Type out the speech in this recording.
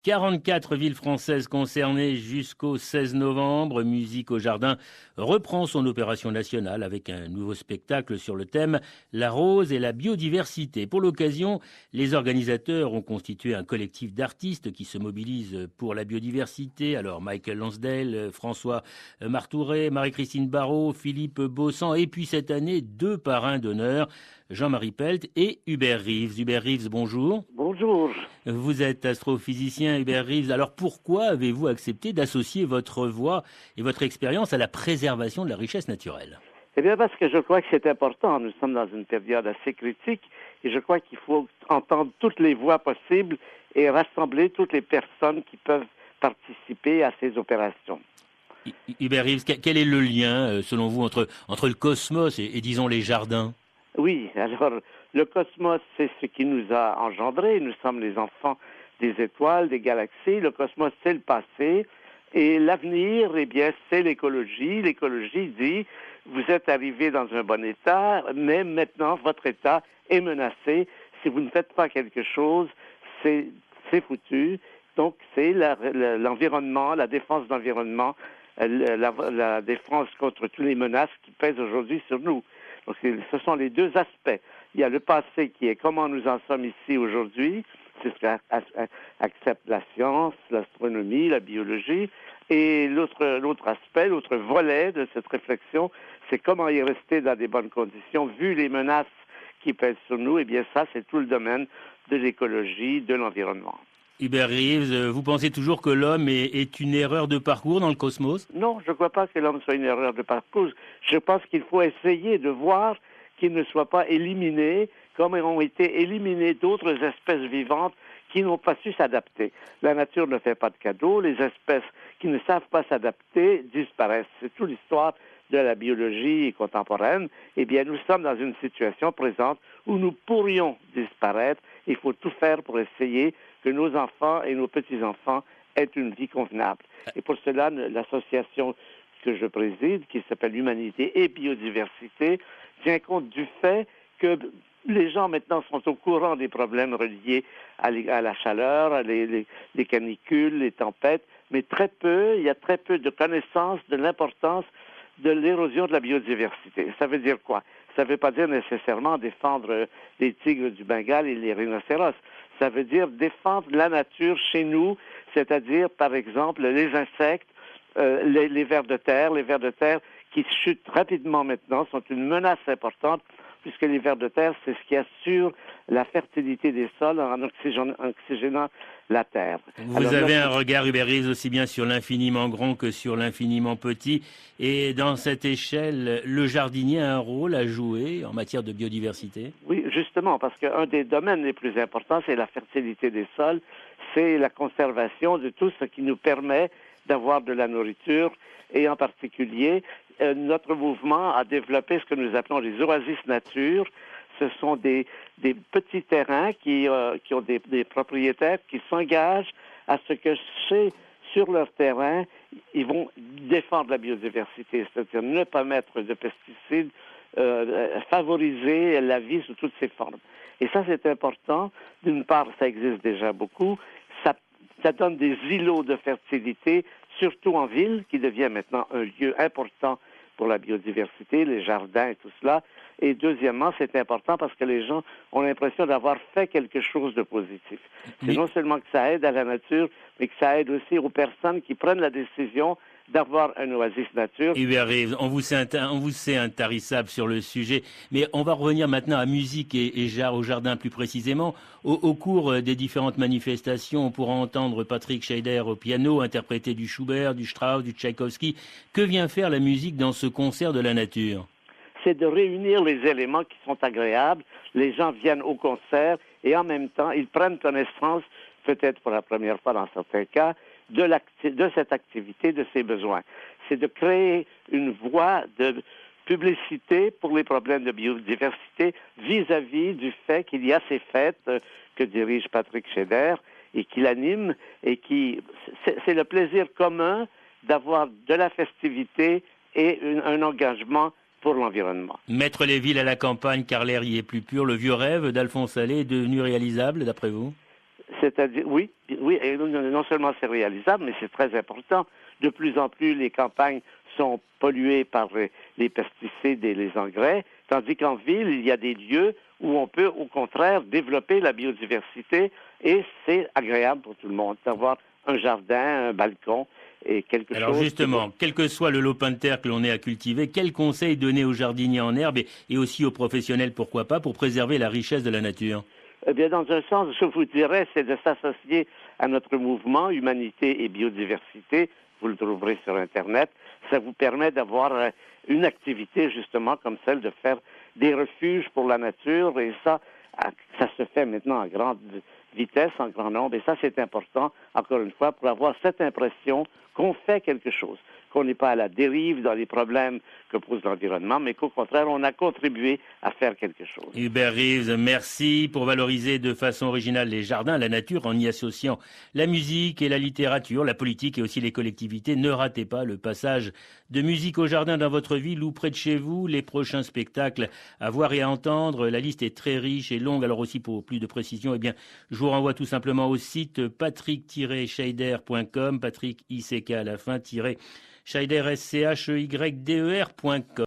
44 villes françaises concernées jusqu'au 16 novembre. Musique au jardin reprend son opération nationale avec un nouveau spectacle sur le thème La rose et la biodiversité. Pour l'occasion, les organisateurs ont constitué un collectif d'artistes qui se mobilisent pour la biodiversité. Alors Michael Lansdale, François Martouret, Marie-Christine Barrault, Philippe Baussan et puis cette année, 2 parrains d'honneur, Jean-Marie Pelt et Hubert Reeves. Hubert Reeves, bonjour. Bonjour. Vous êtes astrophysicien, Hubert Reeves. Alors pourquoi avez-vous accepté d'associer votre voix et votre expérience à la préservation de la richesse naturelle? Eh bien, parce que je crois que c'est important. Nous sommes dans une période assez critique et je crois qu'il faut entendre toutes les voix possibles et rassembler toutes les personnes qui peuvent participer à ces opérations. Hubert Reeves, quel est le lien, selon vous, entre le cosmos et disons, les jardins? Oui, alors, le cosmos, c'est ce qui nous a engendrés. Nous sommes les enfants des étoiles, des galaxies. Le cosmos, c'est le passé. Et l'avenir, eh bien, c'est l'écologie. L'écologie dit, vous êtes arrivé dans un bon état, mais maintenant, votre état est menacé. Si vous ne faites pas quelque chose, c'est foutu. Donc, c'est l'environnement, la défense de l'environnement, la défense contre toutes les menaces qui pèsent aujourd'hui sur nous. Donc, ce sont les deux aspects. Il y a le passé qui est comment nous en sommes ici aujourd'hui, c'est ce qu'accepte la science, l'astronomie, la biologie, et l'autre aspect, l'autre volet de cette réflexion, c'est comment y rester dans des bonnes conditions, vu les menaces qui pèsent sur nous. Eh bien, ça, c'est tout le domaine de l'écologie, de l'environnement. Hubert Reeves, vous pensez toujours que l'homme est une erreur de parcours dans le cosmos? Non, je ne crois pas que l'homme soit une erreur de parcours. Je pense qu'il faut essayer de voir qu'il ne soit pas éliminé, comme ont été éliminées d'autres espèces vivantes qui n'ont pas su s'adapter. La nature ne fait pas de cadeaux. Les espèces qui ne savent pas s'adapter disparaissent. C'est toute l'histoire de la biologie contemporaine. Eh bien, nous sommes dans une situation présente où nous pourrions disparaître. Il faut tout faire pour essayer que nos enfants et nos petits-enfants aient une vie convenable. Et pour cela, l'association que je préside, qui s'appelle Humanité et Biodiversité, tient compte du fait que les gens maintenant sont au courant des problèmes reliés à la chaleur, les canicules, les tempêtes, mais il y a très peu de connaissances de l'importance de l'érosion de la biodiversité. Ça veut dire quoi? Ça ne veut pas dire nécessairement défendre les tigres du Bengale et les rhinocéros. Ça veut dire défendre la nature chez nous, c'est-à-dire, par exemple, les insectes, les vers de terre. Les vers de terre qui chutent rapidement maintenant sont une menace importante, puisque les vers de terre, c'est ce qui assure la fertilité des sols en oxygénant la terre. Vous avez un regard, Hubert Reeves, aussi bien sur l'infiniment grand que sur l'infiniment petit. Et dans cette échelle, le jardinier a un rôle à jouer en matière de biodiversité? Oui, justement, parce qu'un des domaines les plus importants, c'est la fertilité des sols, c'est la conservation de tout ce qui nous permet d'avoir de la nourriture. Et en particulier, notre mouvement a développé ce que nous appelons les oasis nature. Ce sont des petits terrains qui ont des propriétaires qui s'engagent à ce que sur leur terrain, ils vont défendre la biodiversité, c'est-à-dire ne pas mettre de pesticides, favoriser la vie sous toutes ses formes. Et ça, c'est important. D'une part, ça existe déjà beaucoup. Ça donne des îlots de fertilité, surtout en ville, qui devient maintenant un lieu important pour la biodiversité, les jardins et tout cela. Et deuxièmement, c'est important parce que les gens ont l'impression d'avoir fait quelque chose de positif. C'est non seulement que ça aide à la nature, mais que ça aide aussi aux personnes qui prennent la décision d'avoir un oasis nature. Hubert Reeves, on vous sait intarissable sur le sujet, mais on va revenir maintenant à musique et au jardin plus précisément. Au cours des différentes manifestations, on pourra entendre Patrick Scheider au piano, interpréter du Schubert, du Strauss, du Tchaïkovski. Que vient faire la musique dans ce concert de la nature? C'est de réunir les éléments qui sont agréables. Les gens viennent au concert et en même temps, ils prennent connaissance, peut-être pour la première fois dans certains cas, de cette activité, de ses besoins. C'est de créer une voie de publicité pour les problèmes de biodiversité vis-à-vis du fait qu'il y a ces fêtes que dirige Patrick Scheider et qu'il anime et c'est le plaisir commun d'avoir de la festivité et un engagement pour l'environnement. Mettre les villes à la campagne car l'air y est plus pur, le vieux rêve d'Alphonse Allais est devenu réalisable d'après vous? C'est-à-dire, oui, et non seulement c'est réalisable, mais c'est très important. De plus en plus, les campagnes sont polluées par les pesticides et les engrais, tandis qu'en ville, il y a des lieux où on peut, au contraire, développer la biodiversité et c'est agréable pour tout le monde d'avoir un jardin, un balcon et quelque chose. Alors justement, quel que soit le lopin de terre que l'on ait à cultiver, quels conseils donner aux jardiniers en herbe et aussi aux professionnels, pourquoi pas, pour préserver la richesse de la nature? Eh bien, dans un sens, je vous dirais, c'est de s'associer à notre mouvement Humanité et Biodiversité. Vous le trouverez sur Internet. Ça vous permet d'avoir une activité, justement, comme celle de faire des refuges pour la nature. Et ça se fait maintenant à grande vitesse, en grand nombre. Et ça, c'est important, encore une fois, pour avoir cette impression qu'on fait quelque chose, qu'on n'est pas à la dérive dans les problèmes que pose l'environnement, mais qu'au contraire, on a contribué à faire quelque chose. Hubert Reeves, merci pour valoriser de façon originale les jardins, la nature, en y associant la musique et la littérature, la politique et aussi les collectivités. Ne ratez pas le passage de musique au jardin dans votre ville ou près de chez vous. Les prochains spectacles à voir et à entendre, la liste est très riche et longue. Alors aussi, pour plus de précision, eh bien, je vous renvoie tout simplement au site patrick-scheider.com, Patrick ICK à la fin, Scheider, SCHEYDER.com.